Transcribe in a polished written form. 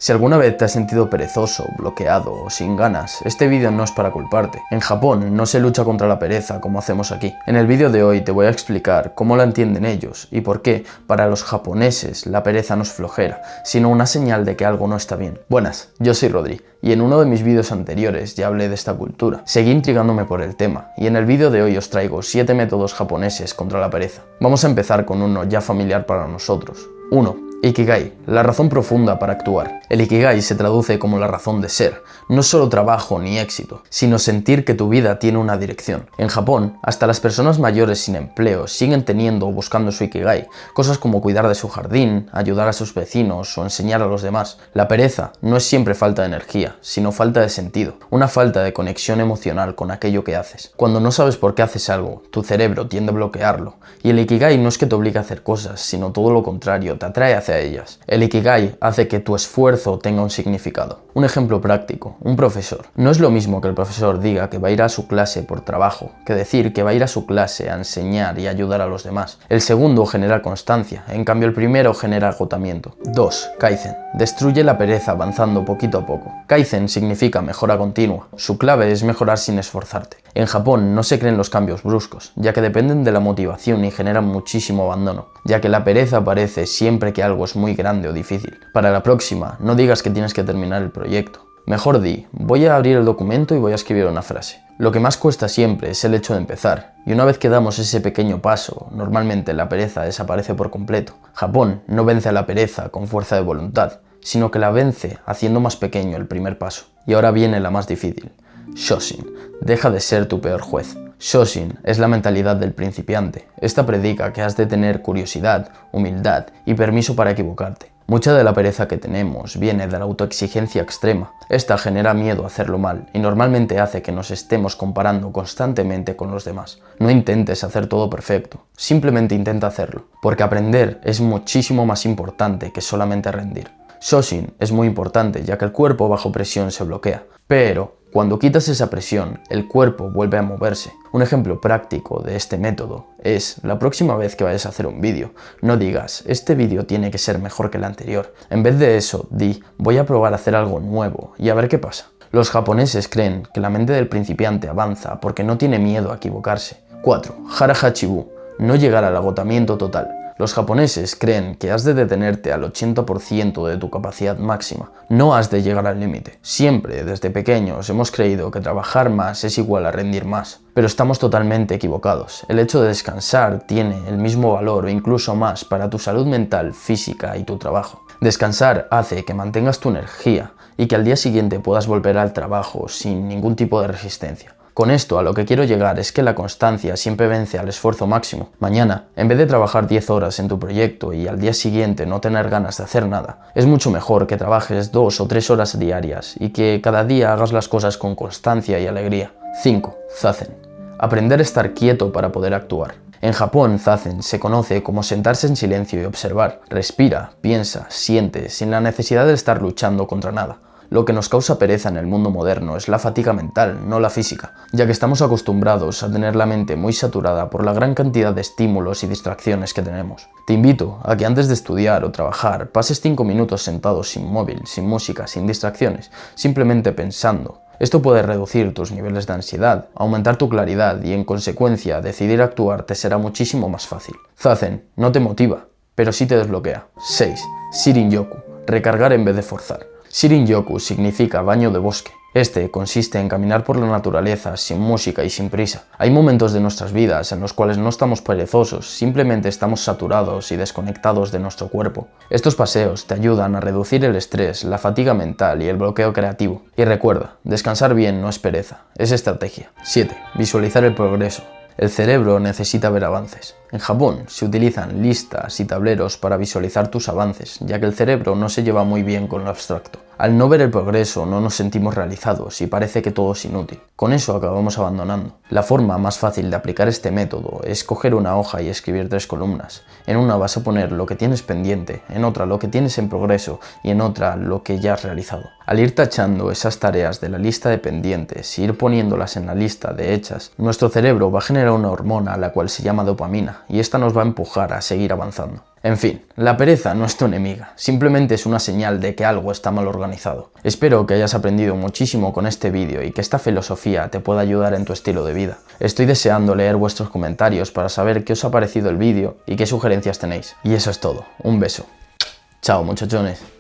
Si alguna vez te has sentido perezoso, bloqueado o sin ganas, este vídeo no es para culparte. En Japón no se lucha contra la pereza como hacemos aquí. En el vídeo de hoy te voy a explicar cómo la entienden ellos y por qué para los japoneses la pereza no es flojera, sino una señal de que algo no está bien. Buenas, yo soy Rodri y en uno de mis vídeos anteriores ya hablé de esta cultura. Seguí intrigándome por el tema y en el vídeo de hoy os traigo 7 métodos japoneses contra la pereza. Vamos a empezar con uno ya familiar para nosotros. 1. Ikigai, la razón profunda para actuar. El Ikigai se traduce como la razón de ser, no solo trabajo ni éxito, sino sentir que tu vida tiene una dirección. En Japón, hasta las personas mayores sin empleo siguen teniendo o buscando su Ikigai, cosas como cuidar de su jardín, ayudar a sus vecinos o enseñar a los demás. La pereza no es siempre falta de energía, sino falta de sentido, una falta de conexión emocional con aquello que haces. Cuando no sabes por qué haces algo, tu cerebro tiende a bloquearlo, y el Ikigai no es que te obligue a hacer cosas, sino todo lo contrario, te atrae hacia ellas. El Ikigai hace que tu esfuerzo tenga un significado. Un ejemplo práctico, un profesor. No es lo mismo que el profesor diga que va a ir a su clase por trabajo, que decir que va a ir a su clase a enseñar y ayudar a los demás. El segundo genera constancia, en cambio el primero genera agotamiento. 2. Kaizen. Destruye la pereza avanzando poquito a poco. Kaizen significa mejora continua. Su clave es mejorar sin esforzarte. En Japón no se creen los cambios bruscos, ya que dependen de la motivación y generan muchísimo abandono, ya que la pereza aparece siempre que algo es muy grande o difícil. Para la próxima, no digas que tienes que terminar el proyecto. Mejor di, voy a abrir el documento y voy a escribir una frase. Lo que más cuesta siempre es el hecho de empezar, y una vez que damos ese pequeño paso, normalmente la pereza desaparece por completo. Japón no vence a la pereza con fuerza de voluntad, sino que la vence haciendo más pequeño el primer paso. Y ahora viene la más difícil. Shoshin, deja de ser tu peor juez. Shoshin es la mentalidad del principiante. Esta predica que has de tener curiosidad, humildad y permiso para equivocarte. Mucha de la pereza que tenemos viene de la autoexigencia extrema. Esta genera miedo a hacerlo mal y normalmente hace que nos estemos comparando constantemente con los demás. No intentes hacer todo perfecto, simplemente intenta hacerlo, porque aprender es muchísimo más importante que solamente rendir. Shoshin es muy importante ya que el cuerpo bajo presión se bloquea, pero cuando quitas esa presión, el cuerpo vuelve a moverse. Un ejemplo práctico de este método es, la próxima vez que vayas a hacer un vídeo, no digas, este vídeo tiene que ser mejor que el anterior. En vez de eso, di, voy a probar a hacer algo nuevo y a ver qué pasa. Los japoneses creen que la mente del principiante avanza porque no tiene miedo a equivocarse. 4. Hara Hachibu, no llegar al agotamiento total. Los japoneses creen que has de detenerte al 80% de tu capacidad máxima, no has de llegar al límite. Siempre, desde pequeños, hemos creído que trabajar más es igual a rendir más, pero estamos totalmente equivocados. El hecho de descansar tiene el mismo valor o incluso más para tu salud mental, física y tu trabajo. Descansar hace que mantengas tu energía y que al día siguiente puedas volver al trabajo sin ningún tipo de resistencia. Con esto a lo que quiero llegar es que la constancia siempre vence al esfuerzo máximo. Mañana, en vez de trabajar 10 horas en tu proyecto y al día siguiente no tener ganas de hacer nada, es mucho mejor que trabajes 2 o 3 horas diarias y que cada día hagas las cosas con constancia y alegría. 5. Zazen. Aprender a estar quieto para poder actuar. En Japón, Zazen se conoce como sentarse en silencio y observar. Respira, piensa, siente, sin la necesidad de estar luchando contra nada. Lo que nos causa pereza en el mundo moderno es la fatiga mental, no la física, ya que estamos acostumbrados a tener la mente muy saturada por la gran cantidad de estímulos y distracciones que tenemos. Te invito a que antes de estudiar o trabajar pases 5 minutos sentado sin móvil, sin música, sin distracciones, simplemente pensando. Esto puede reducir tus niveles de ansiedad, aumentar tu claridad y en consecuencia decidir actuar te será muchísimo más fácil. Zazen no te motiva, pero sí te desbloquea. 6. Shirin-yoku, recargar en vez de forzar. Shirin-yoku significa baño de bosque. Este consiste en caminar por la naturaleza sin música y sin prisa. Hay momentos de nuestras vidas en los cuales no estamos perezosos, simplemente estamos saturados y desconectados de nuestro cuerpo. Estos paseos te ayudan a reducir el estrés, la fatiga mental y el bloqueo creativo. Y recuerda, descansar bien no es pereza, es estrategia. 7. Visualizar el progreso. El cerebro necesita ver avances. En Japón se utilizan listas y tableros para visualizar tus avances, ya que el cerebro no se lleva muy bien con lo abstracto. Al no ver el progreso no nos sentimos realizados y parece que todo es inútil. Con eso acabamos abandonando. La forma más fácil de aplicar este método es coger una hoja y escribir 3 columnas. En una vas a poner lo que tienes pendiente, en otra lo que tienes en progreso y en otra lo que ya has realizado. Al ir tachando esas tareas de la lista de pendientes y ir poniéndolas en la lista de hechas, nuestro cerebro va a generar una hormona la cual se llama dopamina y esta nos va a empujar a seguir avanzando. En fin, la pereza no es tu enemiga, simplemente es una señal de que algo está mal organizado. Espero que hayas aprendido muchísimo con este vídeo y que esta filosofía te pueda ayudar en tu estilo de vida. Estoy deseando leer vuestros comentarios para saber qué os ha parecido el vídeo y qué sugerencias tenéis. Y eso es todo, un beso. Chao muchachones.